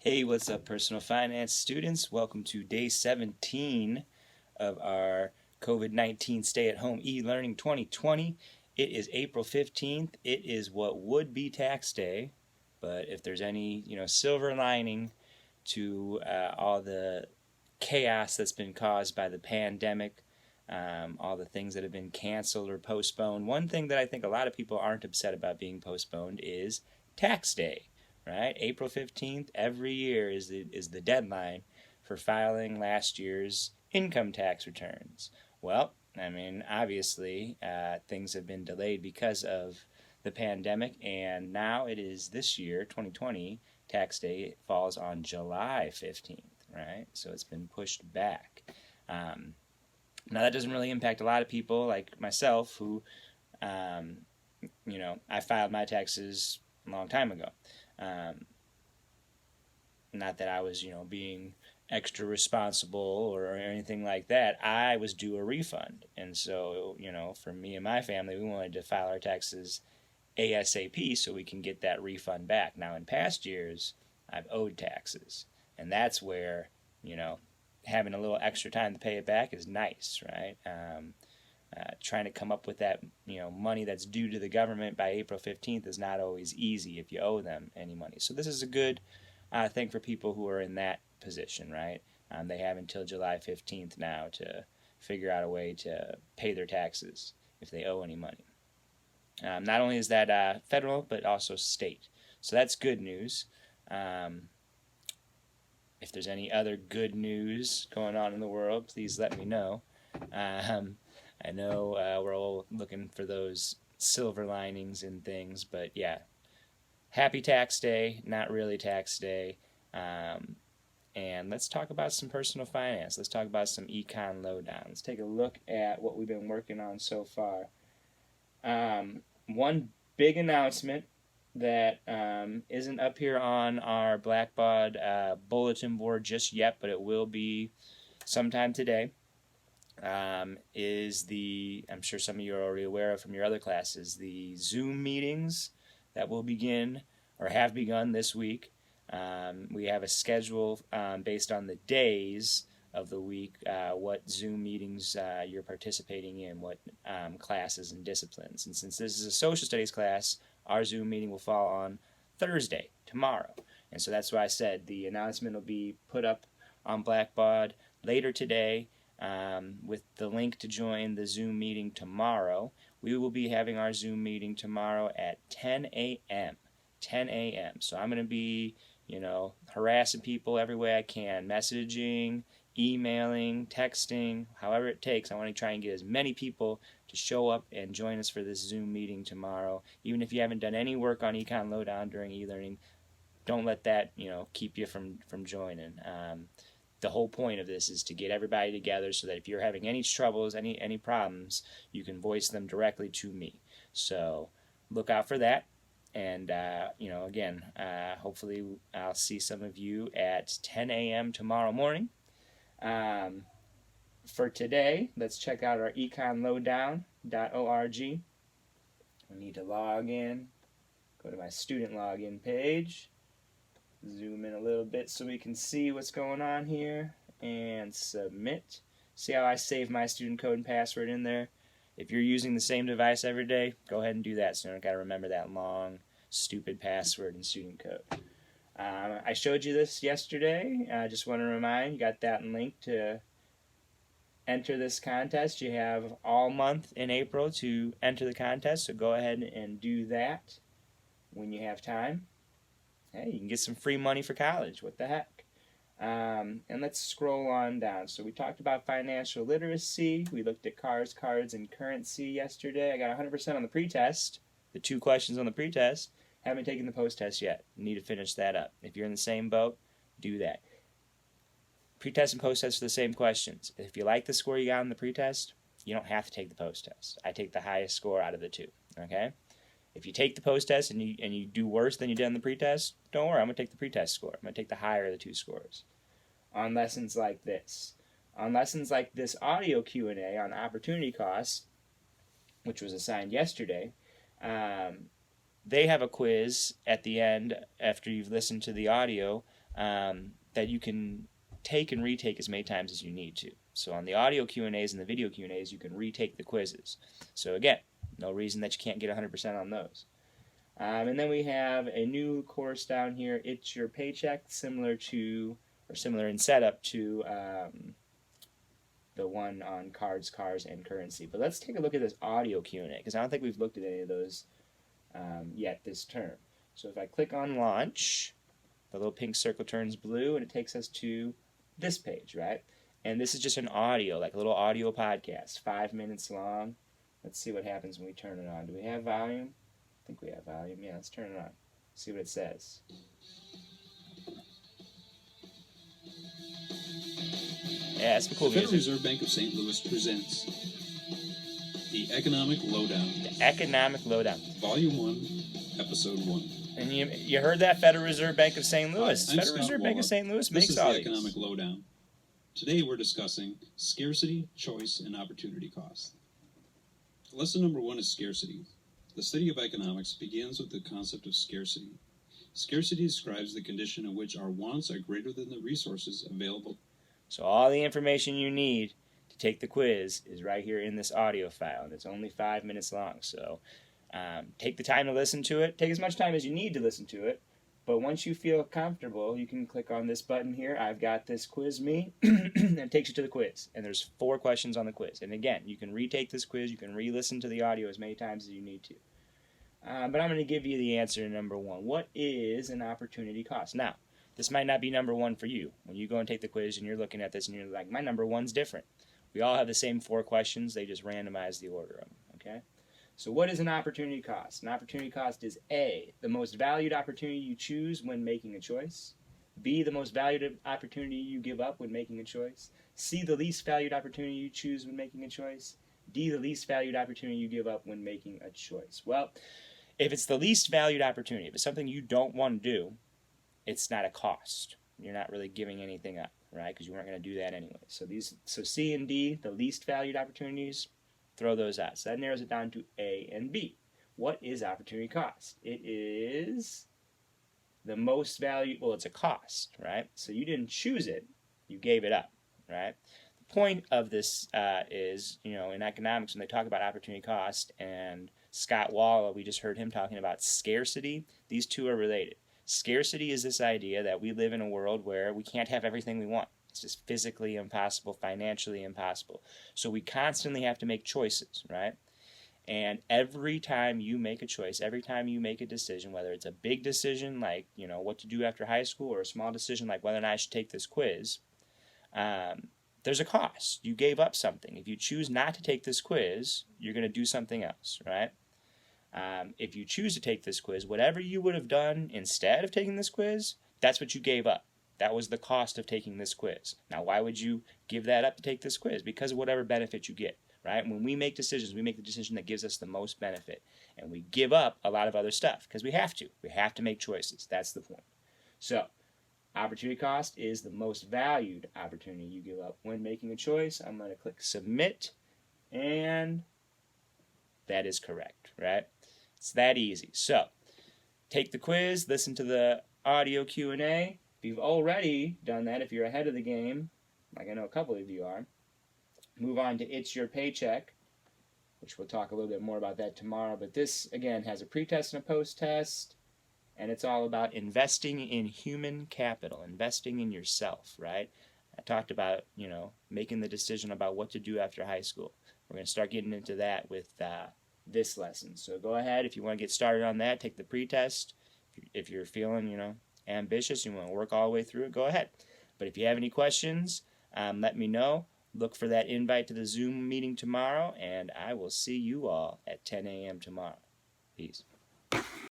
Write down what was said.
Hey, what's up, personal finance students? Welcome to day 17 of our COVID-19 stay-at-home e-learning 2020. It is April 15th. It is what would be tax day, but if there's any, silver lining to all the chaos that's been caused by the pandemic, all the things that have been canceled or postponed, one thing that I think a lot of people aren't upset about being postponed is tax day. Right? April 15th every year is the deadline for filing last year's income tax returns. Well, obviously, things have been delayed because of the pandemic, and now it is this year, 2020, tax day falls on July 15th, right? So it's been pushed back. Now, that doesn't really impact a lot of people like myself who, I filed my taxes a long time ago. Not that I was, being extra responsible or anything like that. I was due a refund. And so, for me and my family, we wanted to file our taxes ASAP so we can get that refund back. Now, in past years, I've owed taxes. And that's where, having a little extra time to pay it back is nice, right? Trying to come up with that money that's due to the government by April 15th is not always easy if you owe them any money. So this is a good thing for people who are in that position, right? They have until July 15th now to figure out a way to pay their taxes if they owe any money. Not only is that federal, but also state. So that's good news. If there's any other good news going on in the world, please let me know. I know we're all looking for those silver linings and things, but yeah, happy tax day, not really tax day. And let's talk about some personal finance. Let's talk about some econ lowdown. Let's take a look at what we've been working on so far. One big announcement that isn't up here on our Blackbaud bulletin board just yet, but it will be sometime today. Is I'm sure some of you are already aware of from your other classes, the Zoom meetings that will begin or have begun this week. We have a schedule based on the days of the week, what Zoom meetings you're participating in, what classes and disciplines. And since this is a social studies class, our Zoom meeting will fall on Thursday, tomorrow. And so that's why I said the announcement will be put up on Blackbaud later today. With the link to join the Zoom meeting tomorrow. We will be having our Zoom meeting tomorrow at 10 a.m. 10 a.m. So I'm going to be, harassing people every way I can, messaging, emailing, texting, however it takes. I want to try and get as many people to show up and join us for this Zoom meeting tomorrow. Even if you haven't done any work on Econ Lowdown during e-learning, don't let that, keep you from joining. The whole point of this is to get everybody together so that if you're having any troubles, any problems, you can voice them directly to me. So look out for that. And, again, hopefully I'll see some of you at 10 a.m. tomorrow morning. For today, let's check out our econlowdown.org. I need to log in, go to my student login page. Zoom in a little bit so we can see what's going on here and submit. See how I save my student code and password in there? If you're using the same device every day, go ahead and do that so you don't got to remember that long, stupid password and student code. I showed you this yesterday. I just want to remind you got that link to enter this contest. You have all month in April to enter the contest, so go ahead and do that when you have time. Hey, you can get some free money for college. What the heck? And let's scroll on down. So we talked about financial literacy. We looked at cars, cards, and currency yesterday. I got 100% on the pretest. The 2 questions on the pretest. Haven't taken the post-test yet. Need to finish that up. If you're in the same boat, do that. Pretest and post-test are the same questions. If you like the score you got on the pretest, you don't have to take the post-test. I take the highest score out of the 2. Okay? If you take the post-test and you do worse than you did on the pretest, don't worry, I'm going to take the pretest score. I'm going to take the higher of the 2 scores. On lessons like this. On lessons like this audio Q&A on opportunity costs, which was assigned yesterday, they have a quiz at the end after you've listened to the audio that you can take and retake as many times as you need to. So on the audio Q&As and the video Q&As, you can retake the quizzes. So again, no reason that you can't get 100% on those. And then we have a new course down here, It's Your Paycheck, similar in setup to the one on cards, cars, and currency. But let's take a look at this audio Q&A, because I don't think we've looked at any of those yet this term. So if I click on launch, the little pink circle turns blue, and it takes us to this page, right? And this is just an audio, like a little audio podcast, 5 minutes long. Let's see what happens when we turn it on. Do we have volume? I think we have volume. Yeah, let's turn it on. See what it says. Yeah, it's cool. The Federal Reserve Bank of St. Louis presents the Economic Lowdown. The Economic Lowdown. Volume 1, Episode 1. And you heard that, Federal Reserve Bank of St. Louis. Hi, Federal Reserve Bank of St. Louis makes all these. This is the Economic Lowdown. Today we're discussing scarcity, choice, and opportunity cost. Lesson number 1 is scarcity. The study of economics begins with the concept of scarcity. Scarcity describes the condition in which our wants are greater than the resources available. So all the information you need to take the quiz is right here in this audio file, and it's only 5 minutes long. So take the time to listen to it. Take as much time as you need to listen to it. But once you feel comfortable, you can click on this button here. I've got this quiz me, and it takes you to the quiz. And there's 4 questions on the quiz. And again, you can retake this quiz. You can re-listen to the audio as many times as you need to. But I'm going to give you the answer to number 1. What is an opportunity cost? Now, this might not be number 1 for you. When you go and take the quiz and you're looking at this and you're like, my number 1's different. We all have the same 4 questions. They just randomize the order of them. Okay? So what is an opportunity cost? An opportunity cost is A, the most valued opportunity you choose when making a choice. B, the most valued opportunity you give up when making a choice. C, the least valued opportunity you choose when making a choice. D, the least valued opportunity you give up when making a choice. Well, if it's the least valued opportunity, if it's something you don't want to do, it's not a cost. You're not really giving anything up, right? Because you weren't going to do that anyway. So C and D, the least valued opportunities, throw those out. So that narrows it down to A and B. What is opportunity cost? It is the most valued, well, it's a cost, right? So you didn't choose it, you gave it up, right? The point of this is, in economics, when they talk about opportunity cost, and Scott Wall, we just heard him talking about scarcity, these two are related. Scarcity is this idea that we live in a world where we can't have everything we want. It's just physically impossible, financially impossible. So we constantly have to make choices, right? And every time you make a choice, every time you make a decision, whether it's a big decision like, what to do after high school, or a small decision like whether or not I should take this quiz, there's a cost. You gave up something. If you choose not to take this quiz, you're going to do something else, right? If you choose to take this quiz, whatever you would have done instead of taking this quiz, that's what you gave up. That was the cost of taking this quiz. Now, why would you give that up to take this quiz? Because of whatever benefit you get, right? When we make decisions, we make the decision that gives us the most benefit. And we give up a lot of other stuff because we have to. We have to make choices. That's the point. So, opportunity cost is the most valued opportunity you give up when making a choice. I'm going to click submit, and that is correct, right? It's that easy. So, take the quiz, listen to the audio Q&A. If you've already done that, if you're ahead of the game, like I know a couple of you are, move on to It's Your Paycheck, which we'll talk a little bit more about that tomorrow. But this, again, has a pre-test and a post-test, and it's all about investing in human capital, investing in yourself, right? I talked about, making the decision about what to do after high school. We're going to start getting into that with this lesson. So go ahead, if you want to get started on that, take the pre-test. If you're feeling, ambitious, you want to work all the way through it, go ahead. But if you have any questions, let me know. Look for that invite to the Zoom meeting tomorrow, and I will see you all at 10 a.m. tomorrow. Peace.